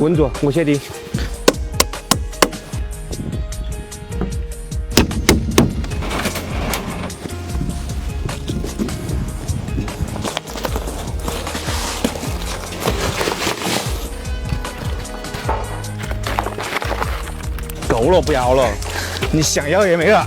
稳住，我写的。够了，不要了，你想要也没了。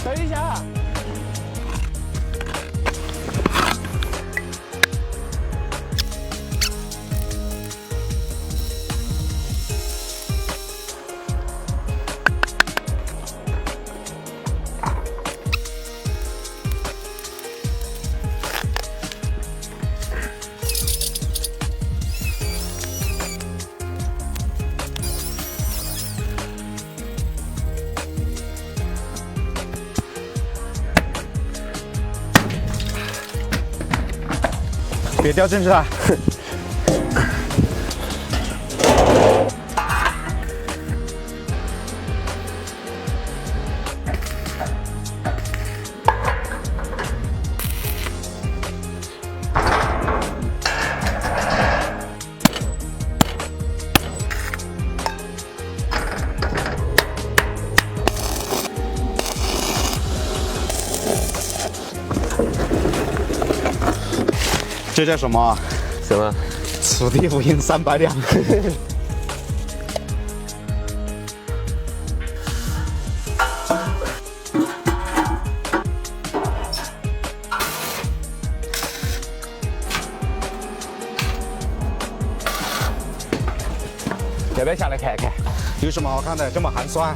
等一下。别掉正事啊！这叫什么？什么？此地无银300两。要不要下来看看？有什么好看的？这么寒酸。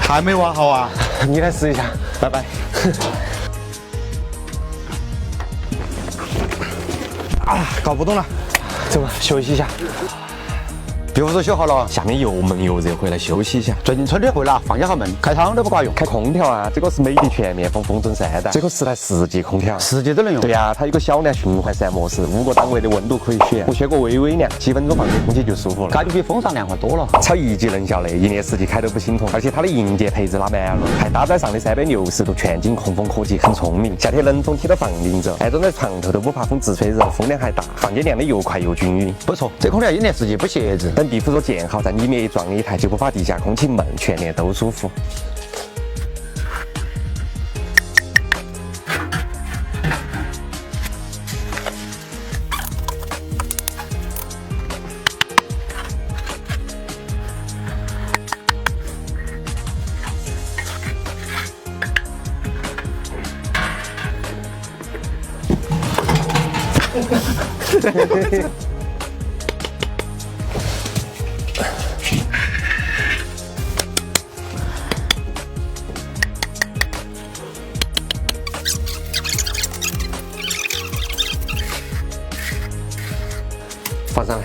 还没挖好啊！你来试一下，拜拜。啊，搞不动了，走吧，休息一下。别屋都修好了，下面又闷又热，回来休息一下。最近春天回了，放假好闷，开窗都不管用。开空调啊，这个是美的全面风风筝3档，这个是台4级空调，4级都能用。对呀，它有个小梁循环扇模式，5个单位的温度可以选，不缺个微微凉，几分钟放点空气就舒服了。感觉比风扇凉快多了。超1级能效的，1年4季开都不心痛。而且它的硬件配置拉满了，还搭载上的360度全景控风科技，很聪明。夏天冷风贴到房顶着，安装在床头都不怕风直吹热，风量还大，房间凉的又快又均匀。不错，这空调1年4季不限制。等地府说建好，在里面一装一台，就不怕地下空气闷，全年都舒服。放上来。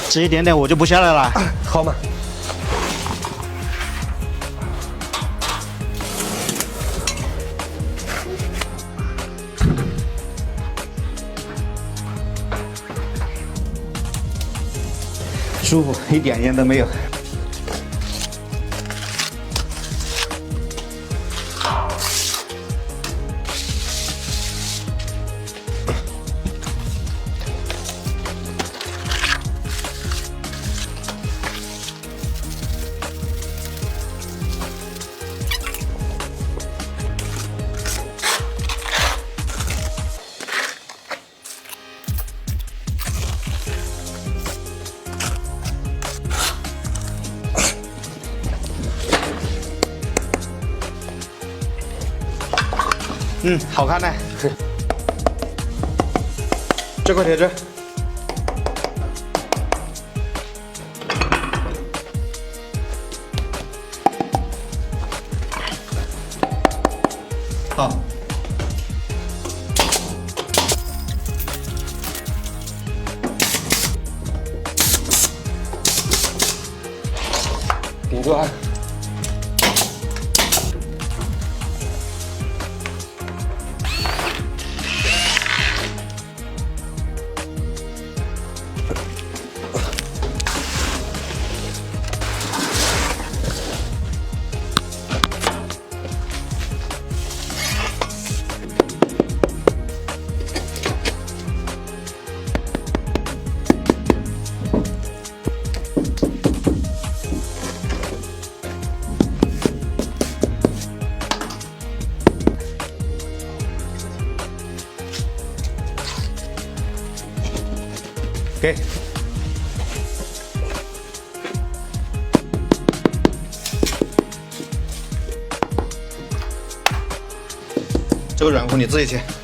迟一点点我就不下来了。好嘛。舒服，一点烟都没有。好看呢。这块贴纸。好。顶住啊！给。这个软骨你自己切。